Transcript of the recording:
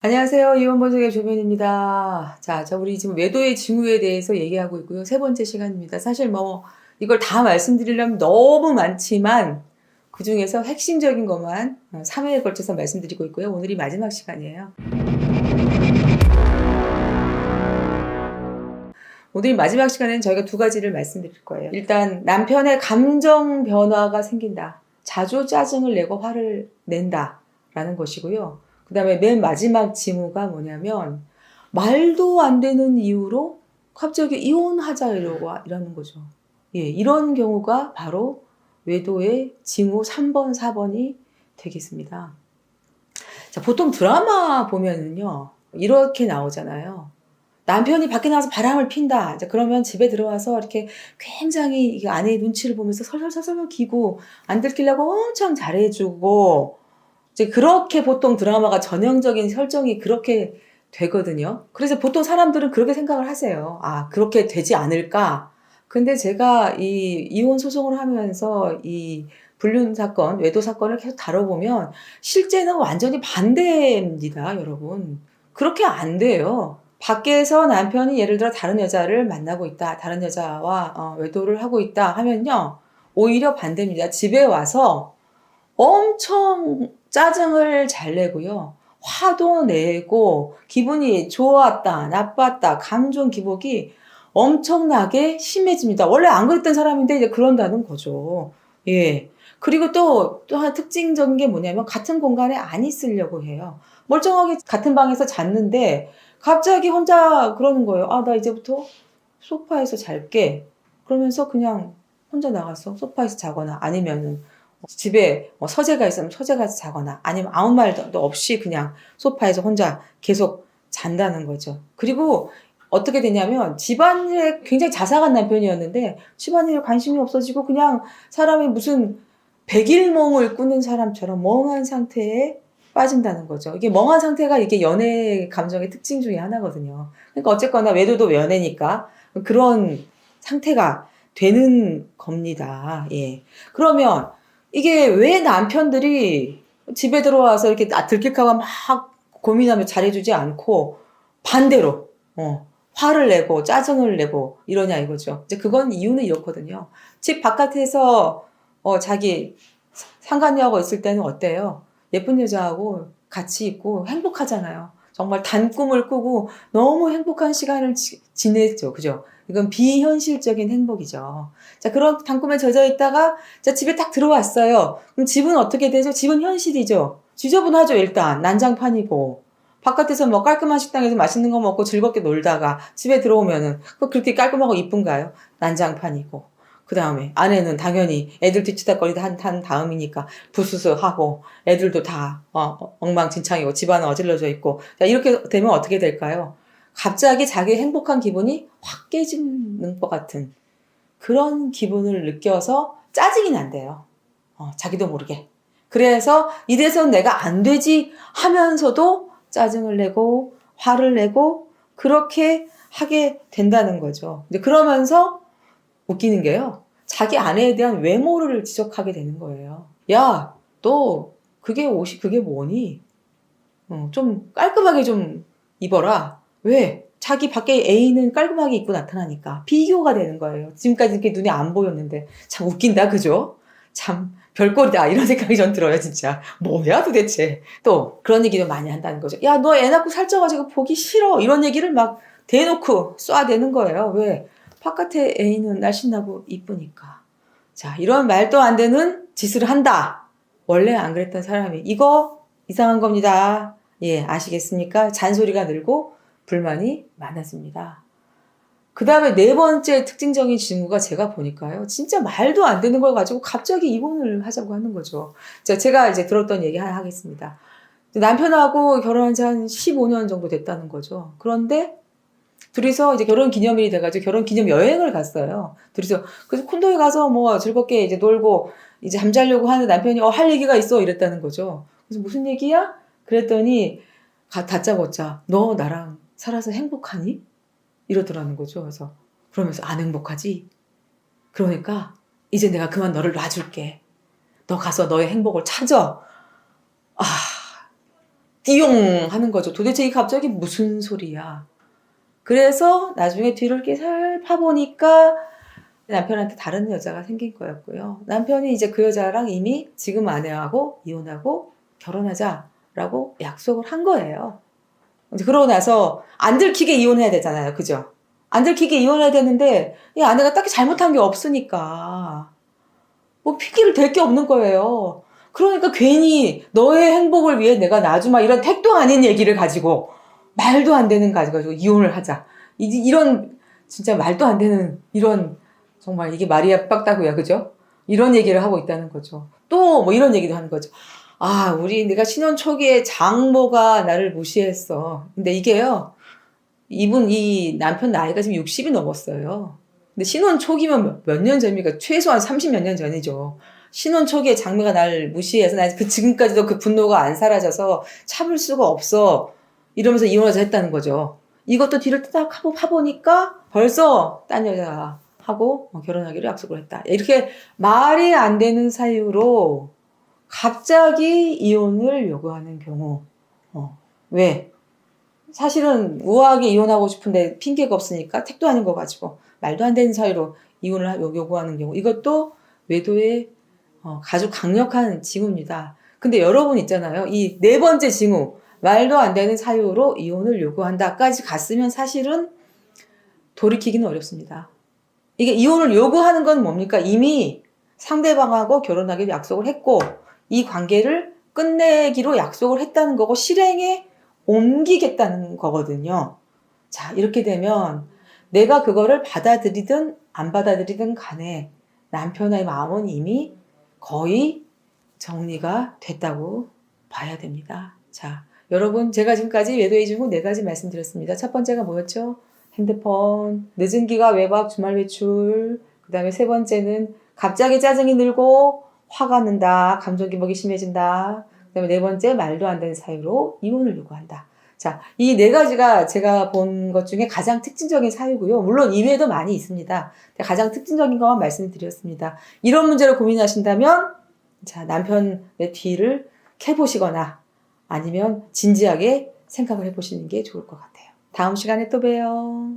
안녕하세요. 이혼번석의 조변입니다. 자, 우리 지금 외도의 징후에 대해서 얘기하고 있고요. 세 번째 시간입니다. 사실 이걸 다 말씀드리려면 너무 많지만, 그 중에서 핵심적인 것만 3회에 걸쳐서 말씀드리고 있고요. 오늘이 마지막 시간이에요. 오늘 마지막 시간에는 저희가 두 가지를 말씀드릴 거예요. 일단, 남편의 감정 변화가 생긴다. 자주 짜증을 내고 화를 낸다. 라는 것이고요. 그 다음에 맨 마지막 징후가 뭐냐면, 말도 안 되는 이유로 갑자기 이혼하자 이러는 거죠. 예, 이런 경우가 바로 외도의 징후 3번, 4번이 되겠습니다. 자, 보통 드라마 보면은요, 이렇게 나오잖아요. 남편이 밖에 나가서 바람을 핀다. 이제 그러면 집에 들어와서 이렇게 굉장히 이 아내의 눈치를 보면서 설설설설 기고 안 들키려고 엄청 잘해주고, 이제 그렇게 보통 드라마가 전형적인 설정이 그렇게 되거든요. 그래서 보통 사람들은 그렇게 생각을 하세요. 아, 그렇게 되지 않을까? 근데 제가 이 이혼 소송을 하면서 이 불륜 사건, 외도 사건을 계속 다뤄보면 실제는 완전히 반대입니다, 여러분. 그렇게 안 돼요. 밖에서 남편이 예를 들어 다른 여자를 만나고 있다, 다른 여자와 외도를 하고 있다 하면요, 오히려 반대입니다. 집에 와서 엄청 짜증을 잘 내고요. 화도 내고 기분이 좋았다, 나빴다, 감정 기복이 엄청나게 심해집니다. 원래 안 그랬던 사람인데 이제 그런다는 거죠. 예. 그리고 또 한 특징적인 게 뭐냐면 같은 공간에 안 있으려고 해요. 멀쩡하게 같은 방에서 잤는데 갑자기 혼자 그러는 거예요. 아, 나 이제부터 소파에서 잘게. 그러면서 그냥 혼자 나가서 소파에서 자거나 아니면은 집에 서재가 있으면 서재 가서 자거나 아니면 아무 말도 없이 그냥 소파에서 혼자 계속 잔다는 거죠. 그리고 어떻게 되냐면 집안일에 굉장히 자상한 남편이었는데 집안일에 관심이 없어지고 그냥 사람이 무슨 백일몽을 꾸는 사람처럼 멍한 상태에 빠진다는 거죠. 이게 멍한 상태가 이게 연애 감정의 특징 중에 하나거든요. 그러니까 어쨌거나 외도도 연애니까 그런 상태가 되는 겁니다. 예. 그러면 이게 왜 남편들이 집에 들어와서 이렇게 들킬까 막 고민하며 잘해주지 않고 반대로 화를 내고 짜증을 내고 이러냐 이거죠. 이제 그건 이유는 이렇거든요. 집 바깥에서 자기 상간녀하고 있을 때는 어때요? 예쁜 여자하고 같이 있고 행복하잖아요. 정말 단꿈을 꾸고 너무 행복한 시간을 지냈죠. 그죠? 이건 비현실적인 행복이죠. 자, 그런 단꿈에 젖어 있다가 자, 집에 딱 들어왔어요. 그럼 집은 어떻게 되죠? 집은 현실이죠. 지저분하죠, 일단. 난장판이고. 바깥에서 뭐 깔끔한 식당에서 맛있는 거 먹고 즐겁게 놀다가 집에 들어오면은 그렇게 깔끔하고 이쁜가요? 난장판이고. 그 다음에 아내는 당연히 애들 뒤치다거리다 한 다음이니까 부스스하고 애들도 다 엉망진창이고 집안은 어질러져 있고. 자, 이렇게 되면 어떻게 될까요? 갑자기 자기의 행복한 기분이 확 깨지는 것 같은 그런 기분을 느껴서 짜증이 난대요. 자기도 모르게. 그래서 이래선 내가 안 되지 하면서도 짜증을 내고 화를 내고 그렇게 하게 된다는 거죠. 이제 그러면서 웃기는 게요. 자기 아내에 대한 외모를 지적하게 되는 거예요. 야, 너 옷이 그게 뭐니? 좀 깔끔하게 좀 입어라. 왜? 자기 밖에 애인은 깔끔하게 입고 나타나니까 비교가 되는 거예요. 지금까지 이렇게 눈에 안 보였는데 참 웃긴다, 그죠? 참 별꼴이다 이런 생각이 전 들어요, 진짜. 뭐야 도대체. 또 그런 얘기도 많이 한다는 거죠. 야, 너 애 낳고 살쪄가지고 보기 싫어 이런 얘기를 막 대놓고 쏴대는 거예요. 왜? 바깥에 애인은 날씬하고 이쁘니까. 자, 이런 말도 안 되는 짓을 한다. 원래 안 그랬던 사람이 이거 이상한 겁니다. 예, 아시겠습니까? 잔소리가 늘고 불만이 많아집니다. 그 다음에 네 번째 특징적인 징후가 제가 보니까요. 진짜 말도 안 되는 걸 가지고 갑자기 이혼을 하자고 하는 거죠. 자, 제가 이제 들었던 얘기 하나 하겠습니다. 남편하고 결혼한 지 한 15년 정도 됐다는 거죠. 그런데 둘이서 이제 결혼 기념일이 돼가지고 결혼 기념 여행을 갔어요. 둘이서 그래서 콘도에 가서 뭐 즐겁게 이제 놀고 이제 잠자려고 하는 남편이 할 얘기가 있어 이랬다는 거죠. 그래서 무슨 얘기야? 그랬더니 다짜고짜 너 나랑 살아서 행복하니? 이러더라는 거죠. 그래서 그러면서 안 행복하지? 그러니까 이제 내가 그만 너를 놔줄게. 너 가서 너의 행복을 찾아. 아, 띠용 하는 거죠. 도대체 이 갑자기 무슨 소리야. 그래서 나중에 뒤를 이렇게 살 파보니까 남편한테 다른 여자가 생긴 거였고요. 남편이 이제 그 여자랑 이미 지금 아내하고 이혼하고 결혼하자라고 약속을 한 거예요. 이제 그러고 나서 안 들키게 이혼해야 되잖아요. 그죠? 안 들키게 이혼해야 되는데 이 아내가 딱히 잘못한 게 없으니까 뭐 핑계를 댈 게 없는 거예요. 그러니까 괜히 너의 행복을 위해 내가 놔주마 이런 택도 아닌 얘기를 가지고 말도 안 되는 가지고 이혼을 하자. 이런 진짜 말도 안 되는 이런 정말 이게 말이야 빡다구야 그죠? 이런 얘기를 하고 있다는 거죠. 또 뭐 이런 얘기도 하는 거죠. 아 내가 신혼 초기에 장모가 나를 무시했어. 근데 이게요. 이 남편 나이가 지금 60이 넘었어요. 근데 신혼 초기면 몇 년 전입니까? 최소한 30 몇 년 전이죠. 신혼 초기에 장모가 날 무시해서 나 지금까지도 그 분노가 안 사라져서 참을 수가 없어. 이러면서 이혼하자 했다는 거죠. 이것도 뒤를 딱 하고 파보니까 벌써 딴 여자하고 결혼하기로 약속을 했다. 이렇게 말이 안 되는 사유로 갑자기 이혼을 요구하는 경우. 왜? 사실은 우아하게 이혼하고 싶은데 핑계가 없으니까 택도 아닌 거 가지고 말도 안 되는 사유로 이혼을 요구하는 경우. 이것도 외도의 아주 강력한 징후입니다. 근데 여러분 있잖아요. 이 네 번째 징후. 말도 안 되는 사유로 이혼을 요구한다까지 갔으면 사실은 돌이키기는 어렵습니다. 이게 이혼을 요구하는 건 뭡니까? 이미 상대방하고 결혼하기로 약속을 했고 이 관계를 끝내기로 약속을 했다는 거고 실행에 옮기겠다는 거거든요. 자, 이렇게 되면 내가 그거를 받아들이든 안 받아들이든 간에 남편의 마음은 이미 거의 정리가 됐다고 봐야 됩니다. 자, 여러분 제가 지금까지 외도의 징후 4가지 말씀드렸습니다. 첫 번째가 뭐였죠? 핸드폰, 늦은 기가 외박, 주말 외출. 그 다음에 3번째는 갑자기 짜증이 늘고 화가 난다, 감정 기복이 심해진다. 그 다음에 4번째 말도 안 되는 사유로 이혼을 요구한다. 자, 이 4가지가 제가 본 것 중에 가장 특징적인 사유고요. 물론 이외에도 많이 있습니다. 가장 특징적인 것만 말씀드렸습니다. 이런 문제를 고민하신다면 자, 남편의 뒤를 캐보시거나 아니면 진지하게 생각을 해보시는 게 좋을 것 같아요. 다음 시간에 또 봬요.